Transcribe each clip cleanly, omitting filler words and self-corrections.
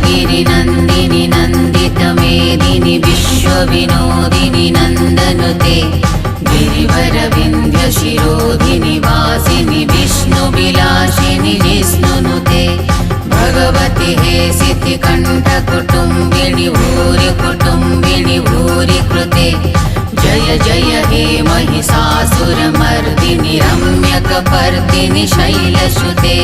गिरिनन्दिनि नन्दितमेदिनि विश्वविनोदिनि नन्दनुते गिरिवरविन्ध्यशिरोधिनि वासिनि विष्णुविलासिनि जिष्णुनुते भगवति हेसितिकण्ठकुटुम्बिनि भूरि कुटुम्बिनि भूरि कृते जय जय हे महिषासुरमर्दिनि रम्यकपर्दिनि शैलसुते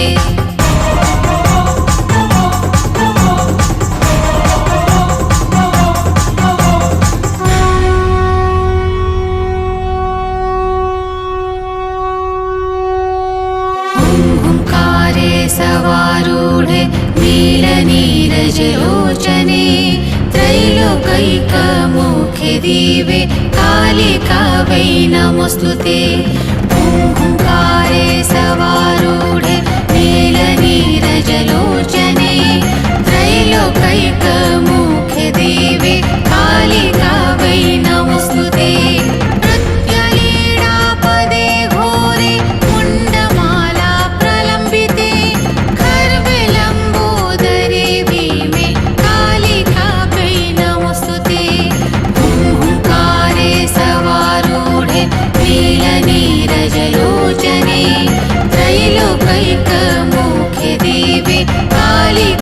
सवारूढे नीलनीरजलोचने त्रैलोकैकमुखे दिवे कालिकावै नमोऽस्तुते। ओंकारे सवारूढे नीलनीरजलोचने